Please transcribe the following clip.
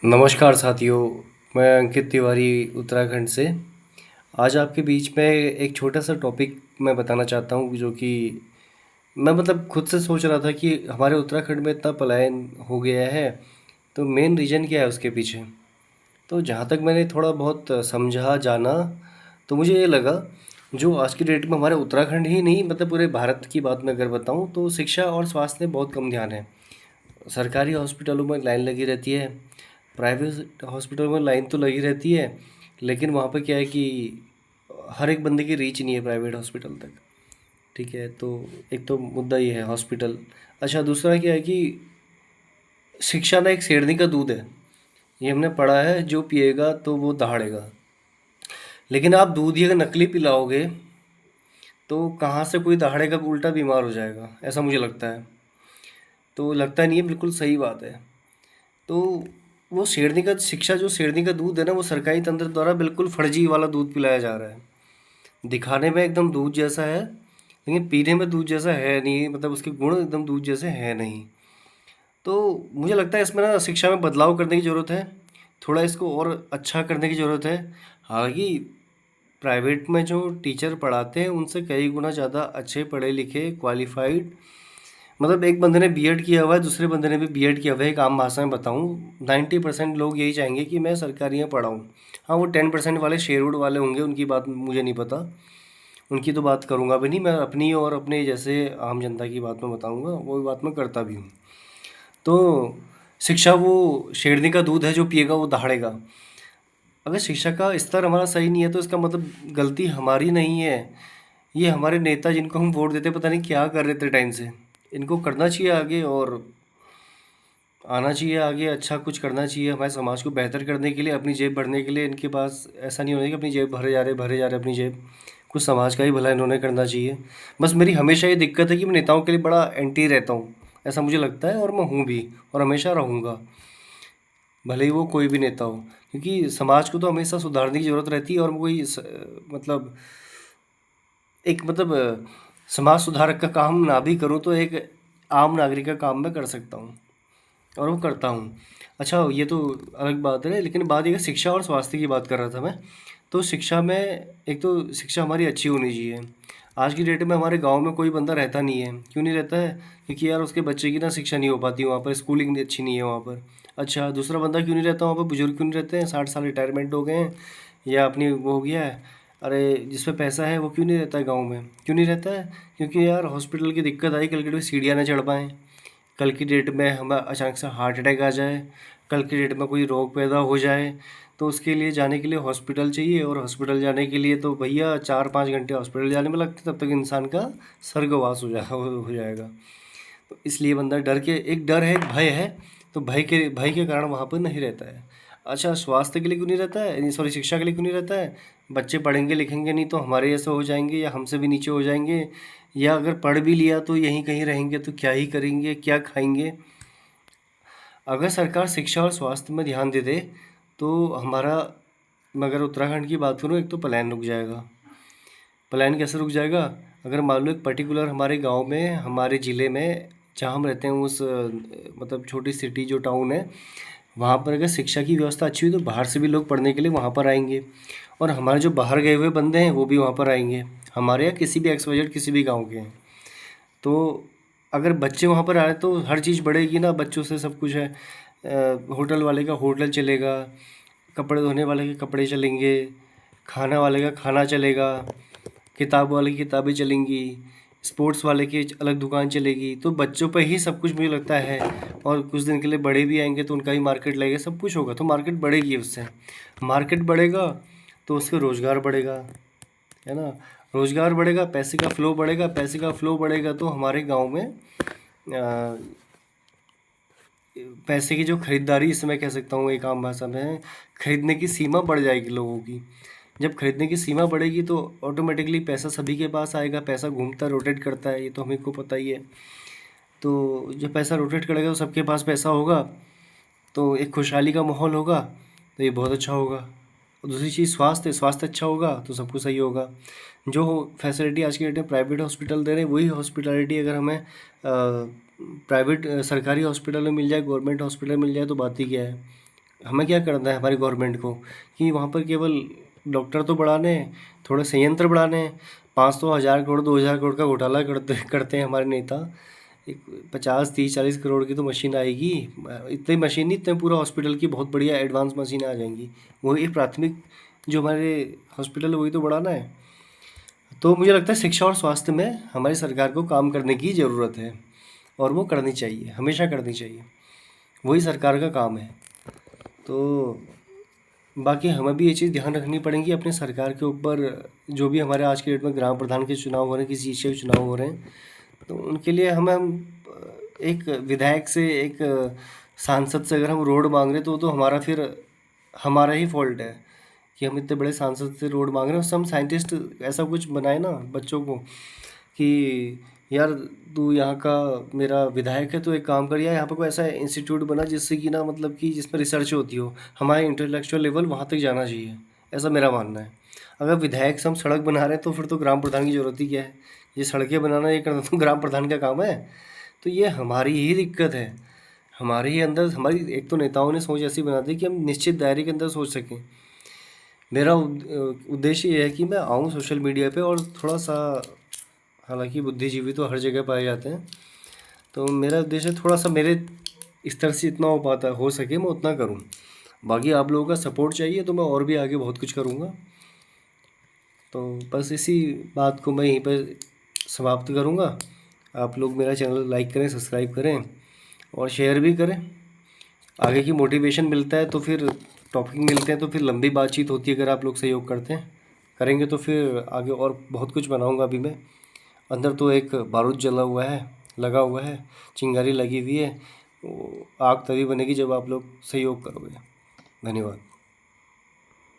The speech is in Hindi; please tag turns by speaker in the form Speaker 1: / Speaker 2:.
Speaker 1: नमस्कार साथियों। मैं अंकित तिवारी उत्तराखंड से। आज आपके बीच में एक छोटा सा टॉपिक मैं बताना चाहता हूँ जो कि मैं खुद से सोच रहा था कि हमारे उत्तराखंड में इतना पलायन हो गया है, तो मेन रीज़न क्या है उसके पीछे। तो जहाँ तक मैंने थोड़ा बहुत समझा जाना, तो मुझे ये लगा जो आज की डेट में हमारे उत्तराखंड ही नहीं पूरे भारत की बात मैं अगर बताऊँ तो शिक्षा और स्वास्थ्य में बहुत कम ध्यान है। सरकारी हॉस्पिटलों में लाइन लगी रहती है, प्राइवेट हॉस्पिटल में लाइन तो लगी रहती है, लेकिन वहाँ पे क्या है कि हर एक बंदे की रीच नहीं है प्राइवेट हॉस्पिटल तक। ठीक है, तो एक तो मुद्दा ये है हॉस्पिटल। अच्छा, दूसरा क्या है कि शिक्षा ना एक शेरनी का दूध है। ये हमने पढ़ा है, जो पिएगा तो वो दहाड़ेगा। लेकिन आप दूध ही अगर नकली पिलाओगे तो कहाँ से कोई दहाड़ेगा, उल्टा बीमार हो जाएगा, ऐसा मुझे लगता है। तो लगता नहीं है, बिल्कुल सही बात है। तो वो शेरनी का शिक्षा, जो शेरनी का दूध है ना, वो सरकारी तंत्र द्वारा बिल्कुल फर्जी वाला दूध पिलाया जा रहा है। दिखाने में एकदम दूध जैसा है, लेकिन पीने में दूध जैसा है नहीं, उसके गुण एकदम दूध जैसे है नहीं। तो मुझे लगता है इसमें ना शिक्षा में बदलाव करने की ज़रूरत है, थोड़ा इसको और अच्छा करने की ज़रूरत है। हालांकि प्राइवेट में जो टीचर पढ़ाते हैं उनसे कई गुना ज़्यादा अच्छे पढ़े लिखे क्वालिफाइड, एक बंदे ने बीएड किया हुआ है, दूसरे बंदे ने भी बीएड किया हुआ है। एक आम भाषा में बताऊँ, 90% लोग यही चाहेंगे कि मैं सरकारी में पढ़ाऊँ। हाँ, वो 10% वाले शेरवुड वाले होंगे, उनकी बात मुझे नहीं पता, उनकी तो बात करूँगा भी नहीं। मैं अपनी और अपने जैसे आम जनता की बात में बताऊँगा, वो बात मैं करता भी हूँ। तो शिक्षा वो शेरनी का दूध है, जो पिएगा वो दहाड़ेगा। अगर शिक्षा का स्तर हमारा सही नहीं है तो इसका गलती हमारी नहीं है। ये हमारे नेता जिनको हम वोट देते, पता नहीं क्या कर रहे थे टाइम से। इनको करना चाहिए आगे, और आना चाहिए आगे, अच्छा कुछ करना चाहिए हमारे समाज को बेहतर करने के लिए, अपनी जेब भरने के लिए। इनके पास ऐसा नहीं होना कि अपनी जेब भरे जा रहे अपनी जेब। कुछ समाज का ही भला इन्होंने करना चाहिए। बस मेरी हमेशा ये दिक्कत है कि मैं नेताओं के लिए बड़ा एंटी रहता हूँ, ऐसा मुझे लगता है, और मैं हूँ भी और हमेशा रहूँगा, भले ही वो कोई भी नेता हो। क्योंकि समाज को तो हमेशा सुधारने की ज़रूरत रहती है, और मैं कोई मतलब एक समाज सुधारक का काम ना भी करूँ तो एक आम नागरिक का काम मैं कर सकता हूँ, और वो करता हूँ। अच्छा, ये तो अलग बात है, लेकिन बात ये है शिक्षा और स्वास्थ्य की बात कर रहा था मैं। तो शिक्षा में, एक तो शिक्षा हमारी अच्छी होनी चाहिए। आज की डेट में हमारे गांव में कोई बंदा रहता नहीं है। क्यों नहीं रहता है? क्योंकि यार उसके बच्चे की ना शिक्षा नहीं हो पाती वहाँ पर, स्कूलिंग अच्छी नहीं है वहाँ पर। अच्छा, दूसरा बंदा क्यों नहीं रहता वहाँ पर? बुजुर्ग क्यों नहीं रहते हैं? 60 साल रिटायरमेंट हो गए हैं, या अपनी वो हो गया है। अरे, जिस पे पैसा है वो क्यों नहीं रहता है गाँव में? क्यों नहीं रहता है? क्योंकि यार हॉस्पिटल की दिक्कत आई, कल की डेट में सीढ़ियाँ ना चढ़ पाएँ, कल की डेट में हमें अचानक से हार्ट अटैक आ जाए, कल की डेट में कोई रोग पैदा हो जाए, तो उसके लिए जाने के लिए हॉस्पिटल चाहिए, और हॉस्पिटल जाने के लिए तो भैया 4-5 घंटे हॉस्पिटल जाने में लगते, तब तक इंसान का स्वर्गवास हो जाएगा। तो इसलिए बंदा डर के, एक डर है, एक भय है, तो भय के कारण वहाँ पर नहीं रहता है। अच्छा, स्वास्थ्य के लिए क्यों नहीं रहता है, सॉरी, शिक्षा के लिए क्यों नहीं रहता है? बच्चे पढ़ेंगे लिखेंगे नहीं तो हमारे जैसे हो जाएंगे, या हमसे भी नीचे हो जाएंगे, या अगर पढ़ भी लिया तो यहीं कहीं रहेंगे, तो क्या ही करेंगे, क्या खाएंगे। अगर सरकार शिक्षा और स्वास्थ्य में ध्यान दे दे तो हमारा, मैं अगर उत्तराखंड की बात करूँ, एक तो पलायन रुक जाएगा। पलायन कैसे रुक जाएगा? अगर मान लो एक पर्टिकुलर हमारे गांव में, हमारे ज़िले में, जहाँ हम रहते हैं, उस छोटी सिटी जो टाउन है, वहाँ पर अगर शिक्षा की व्यवस्था अच्छी हुई तो बाहर से भी लोग पढ़ने के लिए वहाँ पर आएंगे, और हमारे जो बाहर गए हुए बंदे हैं वो भी वहाँ पर आएंगे, हमारे या किसी भी XYZ किसी भी गांव के हैं। तो अगर बच्चे वहाँ पर आ रहे तो हर चीज़ बढ़ेगी ना, बच्चों से सब कुछ है। होटल वाले का होटल चलेगा, कपड़े धोने वाले के कपड़े चलेंगे, खाना वाले का खाना चलेगा, किताब वाले की किताबें चलेंगी, स्पोर्ट्स वाले की अलग दुकान चलेगी। तो बच्चों पे ही सब कुछ मुझे लगता है, और कुछ दिन के लिए बड़े भी आएंगे तो उनका ही मार्केट लगेगा, सब कुछ होगा, तो मार्केट बढ़ेगी उससे। मार्केट बढ़ेगा तो उससे रोज़गार बढ़ेगा, है ना? रोज़गार बढ़ेगा, पैसे का फ्लो बढ़ेगा, पैसे का फ्लो बढ़ेगा तो हमारे गांव में पैसे की जो खरीदारी, इसे मैं कह सकता हूँ एक आम भाषा में, खरीदने की सीमा बढ़ जाएगी लोगों की। जब खरीदने की सीमा बढ़ेगी तो ऑटोमेटिकली पैसा सभी के पास आएगा। पैसा घूमता रोटेट करता है, ये तो हमें को पता ही है। तो जब पैसा रोटेट करेगा तो सबके पास पैसा होगा, तो एक खुशहाली का माहौल होगा, तो ये बहुत अच्छा होगा। और दूसरी चीज़ स्वास्थ्य, स्वास्थ्य अच्छा होगा तो सब कुछ सही होगा। जो फैसिलिटी आज की डेट में प्राइवेट हॉस्पिटल दे रहे हैं, वही हॉस्पिटलिटी अगर हमें प्राइवेट सरकारी हॉस्पिटल में मिल जाए, गवर्नमेंट हॉस्पिटल में मिल जाए, तो बात ही क्या है। हमें क्या करना है हमारी गवर्नमेंट को कि वहाँ पर केवल डॉक्टर तो बढ़ाने हैं, थोड़े संयंत्र बढ़ाने हैं। 500 1000 करोड़ 2000 करोड़ का घोटाला करते करते हैं हमारे नेता। एक 50 30 40 करोड़ की तो मशीन आएगी। इतनी मशीन नहीं, इतने पूरा हॉस्पिटल की बहुत बढ़िया एडवांस मशीनें आ जाएंगी। वही एक प्राथमिक जो हमारे हॉस्पिटल है वही तो बढ़ाना है। तो मुझे लगता है शिक्षा और स्वास्थ्य में हमारी सरकार को काम करने की ज़रूरत है, और वो करनी चाहिए, हमेशा करनी चाहिए। वही सरकार का काम है। तो बाकी हमें भी ये चीज़ ध्यान रखनी पड़ेगी अपने सरकार के ऊपर। जो भी हमारे आज के डेट में ग्राम प्रधान के चुनाव हो रहे हैं, किसी चीज़ के भी चुनाव हो रहे हैं, तो उनके लिए हम एक विधायक से, एक सांसद से अगर हम रोड मांग रहे हैं, तो वो तो हमारा फिर हमारा ही फॉल्ट है कि हम इतने बड़े सांसद से रोड मांग रहे हैं। उससे हम साइंटिस्ट ऐसा कुछ बनाए ना बच्चों को कि यार तू यहाँ का मेरा विधायक है, तो एक काम कर यार, यहाँ पर कोई ऐसा इंस्टीट्यूट बना जिससे कि ना मतलब कि जिसमें रिसर्च होती हो। हमारे इंटेलेक्चुअल लेवल वहाँ तक जाना चाहिए, ऐसा मेरा मानना है। अगर विधायक से हम सड़क बना रहे हैं तो फिर तो ग्राम प्रधान की ज़रूरत ही क्या है। ये सड़कें बनाना ये करना तो ग्राम प्रधान का काम है। तो ये हमारी ही दिक्कत है। हमारे ही अंदर हमारी एक तो नेताओं ने सोच ऐसी बना दी कि हम निश्चित दायरे के अंदर सोच सकें। मेरा उद्देश्य ये है कि मैं आऊँ सोशल मीडिया पे और थोड़ा सा, हालांकि बुद्धिजीवी तो हर जगह पाए जाते हैं, तो मेरा उद्देश्य थोड़ा सा मेरे स्तर से इतना हो सके मैं उतना करूँ। बाकी आप लोगों का सपोर्ट चाहिए तो मैं और भी आगे बहुत कुछ करूँगा। तो बस इसी बात को मैं यहीं पर समाप्त करूँगा। आप लोग मेरा चैनल लाइक करें, सब्सक्राइब करें और शेयर भी करें। आगे की मोटिवेशन मिलता है तो फिर टॉपिक मिलते हैं, तो फिर लंबी बातचीत होती है। अगर आप लोग सहयोग करते हैं करेंगे तो फिर आगे और बहुत कुछ बनाऊँगा। अभी मैं अंदर तो एक बारूद जला हुआ है, लगा हुआ है, चिंगारी लगी हुई है। वो आग तभी बनेगी जब आप लोग सहयोग करोगे। धन्यवाद।